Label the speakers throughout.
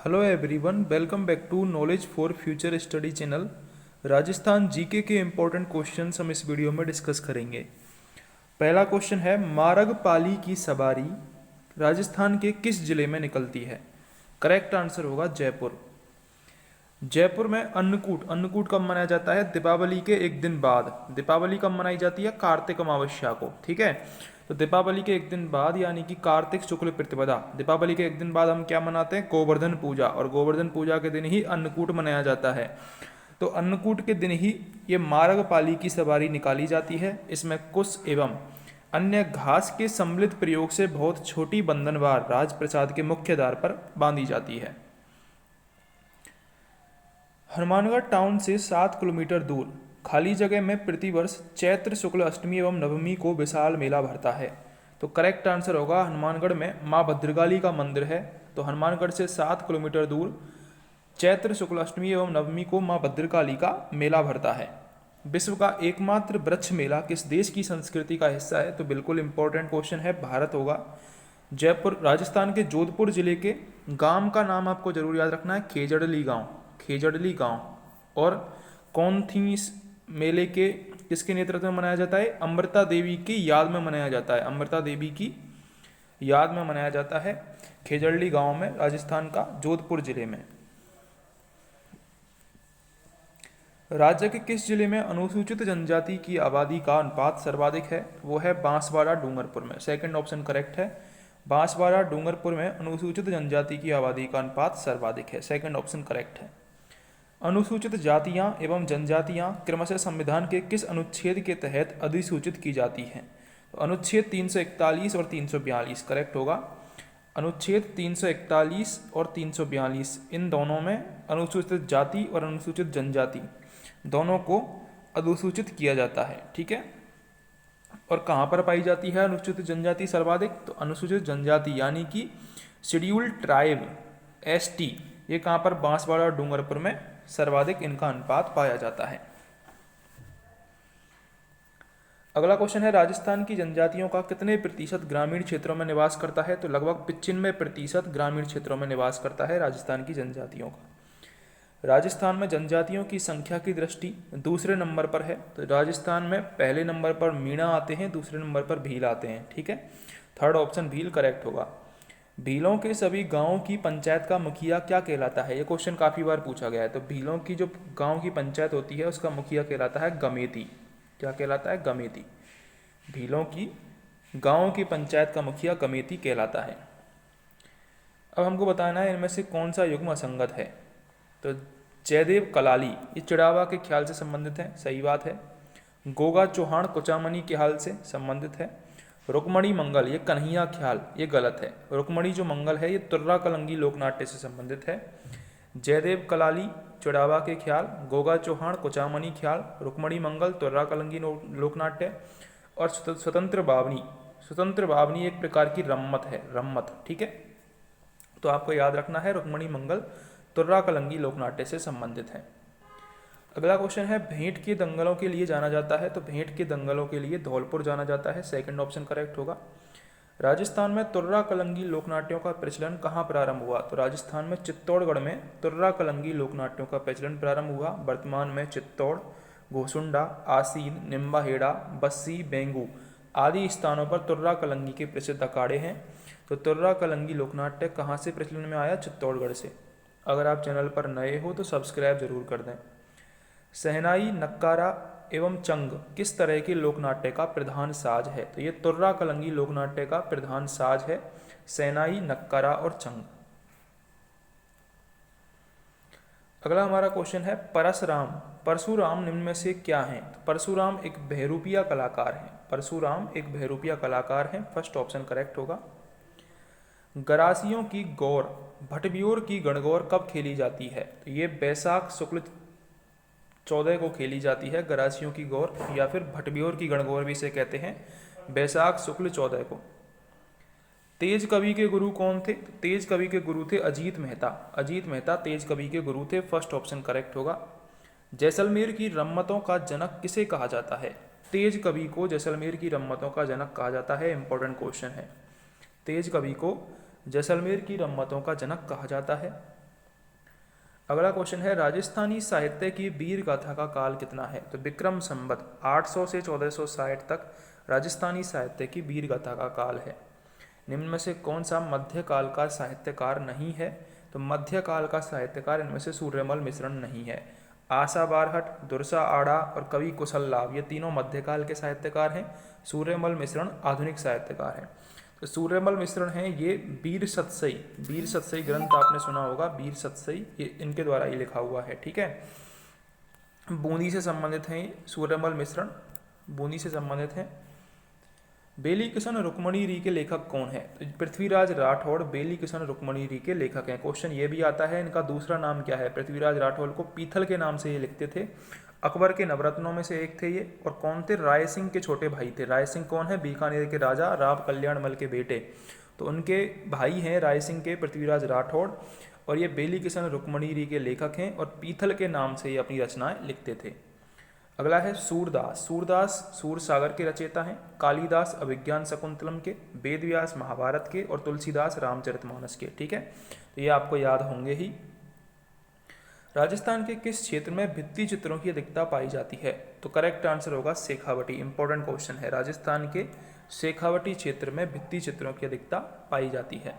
Speaker 1: Hello everyone, welcome back to knowledge for future study channel. Rajasthan GK के important questions हम इस video में discuss करेंगे। पहला क्वेश्चन है, मारगपाली की सवारी राजस्थान के किस जिले में निकलती है? करेक्ट आंसर होगा जयपुर। जयपुर में अन्नकूट। अन्नकूट कब मनाया जाता है? दीपावली के एक दिन बाद। दीपावली कब मनाई जाती है? कार्तिक अमावस्या को। ठीक है, तो दीपावली के एक दिन बाद यानी कि कार्तिक शुक्ल प्रतिपदा, दीपावली के एक दिन बाद हम क्या मनाते हैं? गोवर्धन पूजा। और गोवर्धन पूजा के दिन ही अन्नकूट मनाया जाता है। तो अन्नकूट के दिन ही ये मारगपाली की सवारी निकाली जाती है। इसमें कुश एवं अन्य घास के सम्मिलित प्रयोग से बहुत छोटी बंधनवार राजप्रसाद के मुख्य द्वार पर बांधी जाती है। हनुमानगढ़ टाउन से 7 किलोमीटर दूर खाली जगह में प्रतिवर्ष चैत्र शुक्ल अष्टमी एवं नवमी को विशाल मेला भरता है। तो करेक्ट आंसर होगा, हनुमानगढ़ में माँ भद्रकाली का मंदिर है। तो हनुमानगढ़ से 7 किलोमीटर दूर चैत्र शुक्ल अष्टमी एवं नवमी को माँ भद्रकाली का मेला भरता है। विश्व का एकमात्र वृक्ष मेला किस देश की संस्कृति का हिस्सा है? तो बिल्कुल इंपॉर्टेंट क्वेश्चन है, भारत होगा। जयपुर, राजस्थान के जोधपुर जिले के गांव का नाम आपको जरूर याद रखना है, खेजड़ली गांव। खेजड़ली गांव। और कौन थी इस मेले के किसके नेतृत्व में मनाया जाता है? अमृता देवी की याद में मनाया जाता है। अमृता देवी की याद में मनाया जाता है खेजड़ली गांव में, राजस्थान का जोधपुर जिले में। राज्य के किस जिले में अनुसूचित जनजाति की आबादी का अनुपात सर्वाधिक है? वो है बांसवाड़ा डूंगरपुर में। सेकंड ऑप्शन करेक्ट है। बांसवाड़ा डूंगरपुर में अनुसूचित जनजाति की आबादी का अनुपात सर्वाधिक है। सेकंड ऑप्शन करेक्ट है। अनुसूचित जातियां एवं जनजातियां क्रमशः संविधान के किस अनुच्छेद के तहत अधिसूचित की जाती हैं? तो अनुच्छेद 341 और 342 करेक्ट होगा। अनुच्छेद 341 और 342 इन दोनों में अनुसूचित जाति और अनुसूचित जनजाति दोनों को अधिसूचित किया जाता है। ठीक है, और कहाँ पर पाई जाती है अनुसूचित जनजाति सर्वाधिक? तो अनुसूचित जनजाति यानी कि शेड्यूल्ड ट्राइब एसटी, ये कहाँ पर? बांसवाड़ा और डूंगरपुर में सर्वाधिक इनका अनुपात पाया जाता है। अगला क्वेश्चन है, राजस्थान की जनजातियों का कितने प्रतिशत ग्रामीण क्षेत्रों में निवास करता है? तो लगभग 95% ग्रामीण क्षेत्रों में निवास करता है राजस्थान की जनजातियों का। राजस्थान में जनजातियों की संख्या की दृष्टि दूसरे नंबर पर है। तो राजस्थान में पहले नंबर पर मीणा आते हैं, दूसरे नंबर पर भील आते हैं। ठीक है, थर्ड ऑप्शन भील करेक्ट होगा। भीलों के सभी गांवों की पंचायत का मुखिया क्या कहलाता है? ये क्वेश्चन काफ़ी बार पूछा गया है। तो भीलों की जो गांव की पंचायत होती है उसका मुखिया कहलाता है गमेती। क्या कहलाता है? गमेती। भीलों की गांव की पंचायत का मुखिया गमेती कहलाता है। अब हमको बताना है इनमें से कौन सा युग्म असंगत है। तो जयदेव कलाली ये चिड़ावा के ख्याल से संबंधित है, सही बात है। गोगा चौहान कुचामनी के ख्याल से संबंधित है। रुक्मणी मंगल ये कन्हैया ख्याल, ये गलत है। रुक्मणी जो मंगल है ये तुर्रा कलंगी लोकनाट्य से संबंधित है। जयदेव कलाली चिड़ावा के ख्याल, गोगा चौहान कुचामनी ख्याल, रुक्मणी मंगल तुर्रा कलंगी लोकनाट्य। और स्वतंत्र बावनी, स्वतंत्र बावनी एक प्रकार की रम्मत है, रम्मत। ठीक है, तो आपको याद रखना है रुक्मणी मंगल तुर्रा कलंगी लोकनाट्य से संबंधित है। अगला क्वेश्चन है, भेंट के दंगलों के लिए जाना जाता है? तो भेंट के दंगलों के लिए धौलपुर जाना जाता है। सेकंड ऑप्शन करेक्ट होगा। राजस्थान में तुर्रा कलंगी लोकनाट्यों का प्रचलन कहाँ प्रारंभ हुआ? तो राजस्थान में चित्तौड़गढ़ में तुर्रा कलंगी लोकनाट्यों का प्रचलन प्रारंभ हुआ। वर्तमान में चित्तौड़, घोसुंडा, आसीन, निम्बाहेड़ा, बस्सी, बेंगू आदि स्थानों पर तुर्रा कलंगी के प्रसिद्ध अखाड़े हैं। तो तुर्रा कलंगी लोकनाट्य कहाँ से प्रचलन में आया? चित्तौड़गढ़ से। अगर आप चैनल पर नए हो तो सब्सक्राइब जरूर कर दें। सहनाई, नक्कारा एवं चंग किस तरह के लोकनाट्य का प्रधान साज है? तो ये तुर्रा कलंगी लोकनाट्य का प्रधान साज है, सहनाई, नक्कारा और चंग। अगला हमारा क्वेश्चन है, परशुराम। परशुराम निम्न में से क्या हैं? तो परशुराम एक बहरूपिया कलाकार हैं। परशुराम एक बहरूपिया कलाकार हैं। फर्स्ट ऑप्शन करेक्ट होगा। गरासियों की गौर भटबियोर की गणगौर कब खेली जाती है? तो ये बैसाख शुक्ल 14 को खेली जाती है गरासियों की गौर, या फिर भटबियोर की गणगौर भी इसे कहते हैं, बैसाख शुक्ल 14 को। तेज कवि के गुरु कौन थे? तेज कवि के गुरु थे अजीत मेहता। अजीत मेहता तेज कवि के गुरु थे। फर्स्ट ऑप्शन करेक्ट होगा। जैसलमेर की रम्मतों का जनक किसे कहा जाता है? तेज कवि को जैसलमेर की रम्मतों का जनक कहा जाता है। इंपॉर्टेंट क्वेश्चन है। तेज कवि को जैसलमेर की रम्मतों का जनक कहा जाता है। अगला क्वेश्चन है राजस्थानी साहित्य की वीर गाथा का काल कितना है? तो विक्रम संवत 800 से 1460 तक राजस्थानी साहित्य की वीर गाथा का काल है। निम्न में से कौन सा मध्यकाल का साहित्यकार नहीं है? तो मध्यकाल का साहित्यकार इनमें से सूर्यमल मिश्रण नहीं है। आशा बारहट, दुर्सा आड़ा और कवि कुशल लाभ ये तीनों मध्यकाल के साहित्यकार हैं। सूर्यमल मिश्रण आधुनिक साहित्यकार हैं। तो सूर्यमल मिश्रण हैं ये वीर सतसई ग्रंथ आपने सुना होगा, वीर सतसई, ये इनके द्वारा ये लिखा हुआ है। ठीक है, बूंदी से संबंधित हैं सूर्यमल मिश्रण, बूंदी से संबंधित हैं। बेली किशन रुक्मणी री के लेखक कौन है? तो पृथ्वीराज राठौड़ बेली किशन रुक्मणी री के लेखक हैं। क्वेश्चन ये भी आता है इनका दूसरा नाम क्या है? पृथ्वीराज राठौड़ को पीथल के नाम से ये लिखते थे। अकबर के नवरत्नों में से एक थे ये, और कौन थे? राय सिंह के छोटे भाई थे। राय सिंह कौन है? बीकानेर के राजा राव कल्याण मल के बेटे, तो उनके भाई हैं राय सिंह के पृथ्वीराज राठौड़, और ये बेली किशन रुक्मणी री के लेखक हैं और पीथल के नाम से ये अपनी रचनाएं लिखते थे। अगला है सूरदास। सूरदास सूर सागर के रचयिता हैं। कालिदास अभिज्ञान शकुंतलम के, वेदव्यास महाभारत के और तुलसीदास रामचरितमानस के। ठीक है, तो ये आपको याद होंगे ही। राजस्थान के किस क्षेत्र में भित्ति चित्रों की अधिकता पाई जाती है? तो करेक्ट आंसर होगा शेखावटी। इंपॉर्टेंट क्वेश्चन है, राजस्थान के शेखावटी क्षेत्र में भित्ति चित्रों की अधिकता पाई जाती है।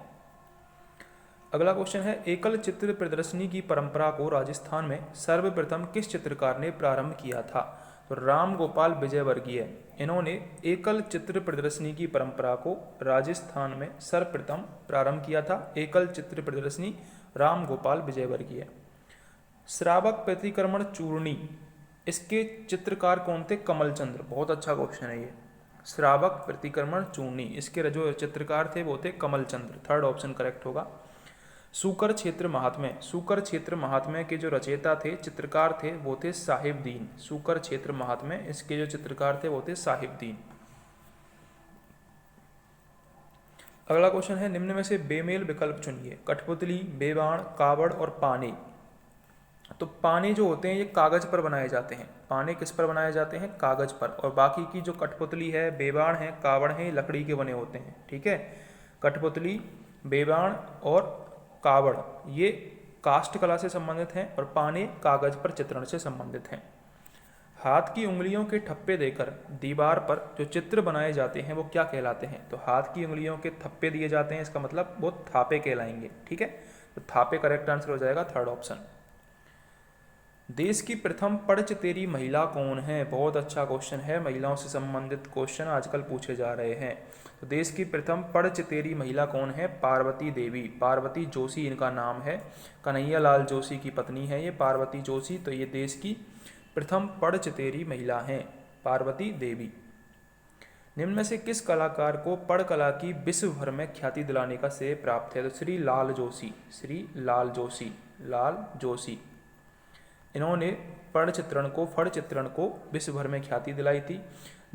Speaker 1: अगला क्वेश्चन है एकल चित्र प्रदर्शनी की परंपरा को राजस्थान में सर्वप्रथम किस चित्रकार ने प्रारंभ किया था? तो राम गोपाल विजयवर्गीय, इन्होंने एकल चित्र प्रदर्शनी की परंपरा को राजस्थान में सर्वप्रथम प्रारंभ किया था। एकल चित्र प्रदर्शनी राम गोपाल विजयवर्गीय। श्रावक प्रतिक्रमण चूर्णी, इसके चित्रकार कौन थे? कमलचंद्र। बहुत अच्छा क्वेश्चन है ये। श्रावक प्रतिक्रमण चूर्णी, इसके जो चित्रकार थे वो थे कमलचंद्र। थर्ड ऑप्शन करेक्ट होगा। सूकर क्षेत्र महात्म्य, सूकर क्षेत्र महात्म्य के जो रचयिता थे, चित्रकार थे, वो थे साहिबदीन। सूकर क्षेत्र महात्म्य, इसके जो चित्रकार थे वो थे साहिबदीन। अगला क्वेश्चन है निम्न में से बेमेल विकल्प चुनिए। कठपुतली, बेबाण, कावड़ और पाने। तो पाने जो होते हैं ये कागज पर बनाए जाते हैं। पाने किस पर बनाए जाते हैं? कागज पर। और बाकी की जो कठपुतली है, बेबाण है, कावड़ है, लकड़ी के बने होते हैं। ठीक है, कठपुतली, बेबाण और कावड़ ये काष्ठ कला से संबंधित हैं और पाने कागज पर चित्रण से संबंधित हैं। हाथ की उंगलियों के ठप्पे देकर दीवार पर जो चित्र बनाए जाते हैं वो क्या कहलाते हैं? तो हाथ की उंगलियों के थप्पे दिए जाते हैं, इसका मतलब वो थापे कहलाएंगे। ठीक है, तो थापे करेक्ट आंसर हो जाएगा, थर्ड ऑप्शन। देश की प्रथम पढ़चतेरी महिला कौन है? बहुत अच्छा क्वेश्चन है, महिलाओं से संबंधित क्वेश्चन आजकल पूछे जा रहे हैं। तो देश की प्रथम पढ़चतेरी महिला कौन है? पार्वती देवी। पार्वती जोशी इनका नाम है। कन्हैया लाल जोशी की पत्नी है ये पार्वती जोशी। तो ये देश की प्रथम पढ़चतेरी महिला हैं, पार्वती देवी। निम्न में से किस कलाकार को पढ़ कला की विश्व भर में ख्याति दिलाने का श्रेय प्राप्त है? तो श्री लाल जोशी, श्री लाल जोशी, लाल जोशी, इन्होंने पढ़ चित्रण को, फड़ चित्रण को विश्व भर में ख्याति दिलाई थी।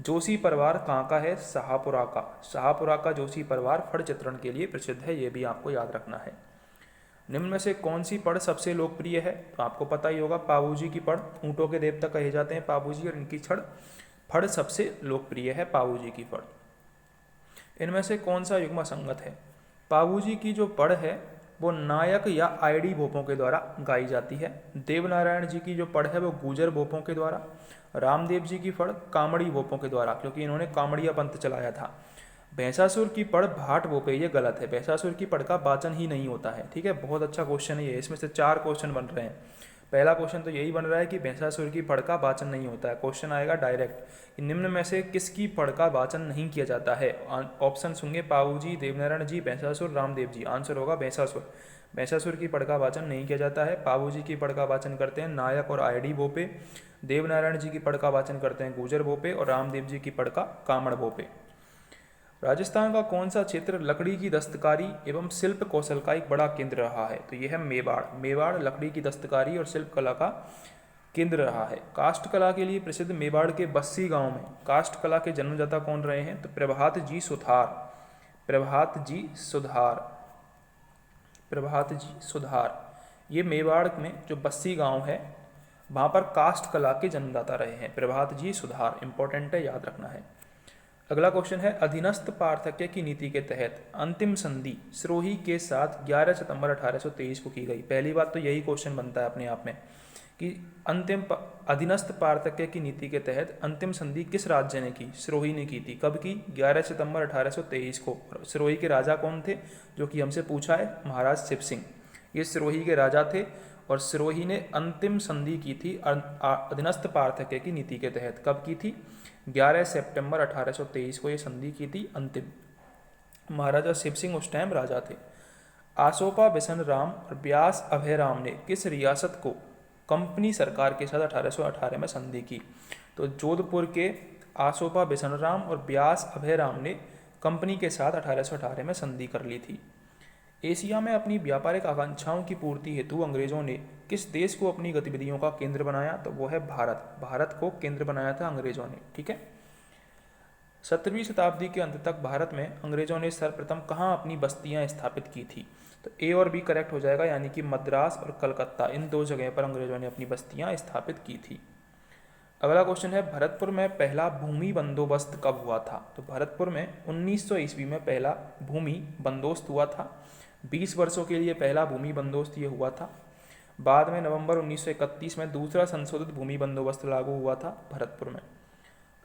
Speaker 1: जोशी परिवार कहाँ का है? शाहपुरा का। शाहपुरा का जोशी परिवार फड़ चित्रण के लिए प्रसिद्ध है, ये भी आपको याद रखना है। निम्न में से कौन सी पढ़ सबसे लोकप्रिय है? तो आपको पता ही होगा, पाबूजी की पढ़। ऊँटों के देवता कहे जाते हैं पाबूजी, और इनकी फड़ सबसे लोकप्रिय है, पाबूजी की फड़। इनमें से कौन सा युग्म संगत है? पाबूजी की जो पढ़ है वो नायक या आईडी भोपों के द्वारा गाई जाती है। देवनारायण जी की जो पढ़ है वो गुजर भोपों के द्वारा। रामदेव जी की पढ़ कामड़ी भोपों के द्वारा, क्योंकि इन्होंने कामड़िया पंथ चलाया था। भैंसासुर की पढ़ भाट भोपे, ये गलत है। भैंसासुर की पढ़ का वाचन ही नहीं होता है। ठीक है, बहुत अच्छा क्वेश्चन है ये। इसमें से 4 क्वेश्चन बन रहे हैं। पहला क्वेश्चन तो यही बन रहा है कि भैंसासुर की पढ़ का वाचन नहीं होता है। क्वेश्चन आएगा डायरेक्ट, निम्न में से किसकी पढ़ का वाचन नहीं किया जाता है? ऑप्शन होंगे पाबूजी, देवनारायण जी, भैंसासुर, रामदेव जी। आंसर होगा भैंसासुर। भैंसासुर की पढ़ का वाचन नहीं किया जाता है। पाबूजी की पढ़ का वाचन करते हैं नायक और आईडी भोपे। देवनारायण जी की पढ़ का वाचन करते हैं गुजर भोपे, और रामदेव जी की पढ़ का कामड़ भोपे। राजस्थान का कौन सा क्षेत्र लकड़ी की दस्तकारी एवं शिल्प कौशल का एक बड़ा केंद्र रहा है? तो यह है मेवाड़। मेवाड़ लकड़ी की दस्तकारी और शिल्प कला का केंद्र रहा है। काष्ठ कला के लिए प्रसिद्ध मेवाड़ के बस्सी गांव में काष्ठ कला के जन्मदाता कौन रहे हैं? तो प्रभात जी सुधार। प्रभात जी सुधार, प्रभात जी सुधार, ये मेवाड़ में जो बस्सी गांव है वहाँ पर काष्ठ कला के जन्मदाता रहे हैं, प्रभात जी सुधार। इंपॉर्टेंट है, याद रखना है। अगला क्वेश्चन है, अधीनस्थ पार्थक्य की नीति के तहत अंतिम संधि सिरोही के साथ 11 सितंबर 1823 को की गई। पहली बात तो यही क्वेश्चन बनता है अपने आप में कि अधीनस्थ पार्थक्य की नीति के तहत अंतिम संधि किस राज्य ने की? सिरोही ने की थी। कब की? 11 सितंबर 1823 को। सिरोही के राजा कौन थे, जो कि हमसे पूछा है? महाराज शिव सिंह। ये सिरोही के राजा थे और सिरोही ने अंतिम संधि की थी अधीनस्थ पार्थक्य की नीति के तहत। कब की थी? 11 सितंबर 1823 को ये संधि की थी अंतिम। महाराजा शिव सिंह उस टाइम राजा थे। आसोपा बिशन राम और ब्यास अभय राम ने किस रियासत को कंपनी सरकार के साथ 1818 में संधि की? तो जोधपुर के आसोपा बिशन राम और ब्यास अभय राम ने कंपनी के साथ 1818 में संधि कर ली थी। एशिया में अपनी व्यापारिक आकांक्षाओं की पूर्ति हेतु अंग्रेजों ने किस देश को अपनी गतिविधियों का केंद्र बनाया? तो वो है भारत। भारत को केंद्र बनाया था अंग्रेजों ने। ठीक है। 17वीं शताब्दी के अंत तक भारत में अंग्रेजों ने सर्वप्रथम कहाँ अपनी बस्तियां स्थापित की थी? तो ए और बी करेक्ट हो जाएगा, यानी कि मद्रास और कलकत्ता, इन दो जगह पर अंग्रेजों ने अपनी बस्तियां स्थापित की थी। अगला क्वेश्चन है, भरतपुर में पहला भूमि बंदोबस्त कब हुआ था? तो भरतपुर में 1900 ईस्वी में पहला भूमि बंदोबस्त हुआ था। 20 वर्षों के लिए पहला भूमि बंदोबस्त ये हुआ था। बाद में नवंबर 1931 में दूसरा संशोधित भूमि बंदोबस्त लागू हुआ था भरतपुर में।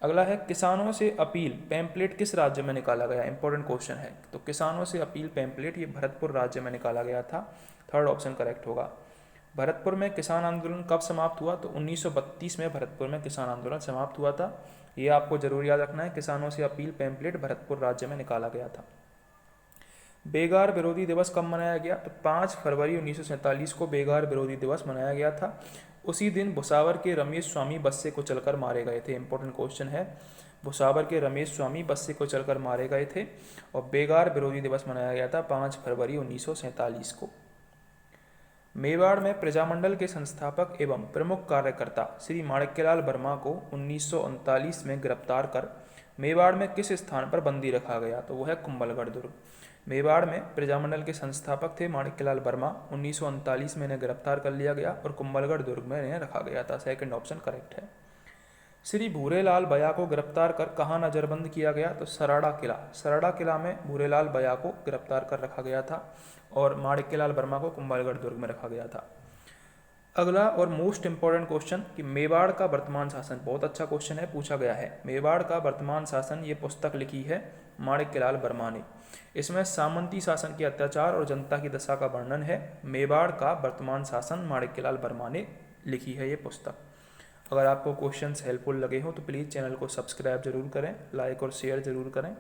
Speaker 1: अगला है, किसानों से अपील पैम्पलेट किस राज्य में निकाला गया? इंपॉर्टेंट क्वेश्चन है। तो किसानों से अपील पैम्पलेट ये भरतपुर राज्य में निकाला गया था। थर्ड ऑप्शन करेक्ट होगा। भरतपुर में किसान आंदोलन कब समाप्त हुआ? तो 1932 में भरतपुर में किसान आंदोलन समाप्त हुआ था। ये आपको जरूर याद रखना है, किसानों से अपील पैम्पलेट भरतपुर राज्य में निकाला गया था। बेगार विरोधी दिवस कब मनाया गया? तो 5 फरवरी 1947 को बेगार विरोधी दिवस मनाया गया था। उसी दिन भुसावर के रमेश स्वामी बस्से को चलकर मारे गए थे। इंपॉर्टेंट क्वेश्चन है, भुसावर के रमेश स्वामी बस्से को चलकर मारे गए थे और बेगार विरोधी दिवस मनाया गया था 5 फरवरी 1947 को। मेवाड़ में प्रजामंडल के संस्थापक एवं प्रमुख कार्यकर्ता श्री माणिक्यलाल वर्मा को 1939 में गिरफ्तार कर मेवाड़ में किस स्थान पर बंदी रखा गया? तो वो है कुंभलगढ़ दुर्ग। मेवाड़ में प्रजामंडल के संस्थापक थे माणिक्यलाल वर्मा। 1939 में इन्हें गिरफ्तार कर लिया गया और कुंभलगढ़ दुर्ग में इन्हें रखा गया था। सेकंड ऑप्शन करेक्ट है। श्री भूरेलाल बया को गिरफ्तार कर कहाँ नजरबंद किया गया? तो सराड़ा किला। सराड़ा किला में भूरेलाल बया को गिरफ्तार कर रखा गया था और माणिक्यलाल वर्मा को कुंभलगढ़ दुर्ग में रखा गया था। अगला और मोस्ट इंपॉर्टेंट क्वेश्चन कि मेवाड़ का वर्तमान शासन, बहुत अच्छा क्वेश्चन है, पूछा गया है। मेवाड़ का वर्तमान शासन, ये पुस्तक लिखी है माणिक्यलाल वर्मा ने। इसमें सामंती शासन के अत्याचार और जनता की दशा का वर्णन है। मेवाड़ का वर्तमान शासन माणिक्यलाल वर्मा ने लिखी है ये पुस्तक। अगर आपको क्वेश्चंस हेल्पफुल लगे हो तो प्लीज़ चैनल को सब्सक्राइब जरूर करें, लाइक और शेयर जरूर करें।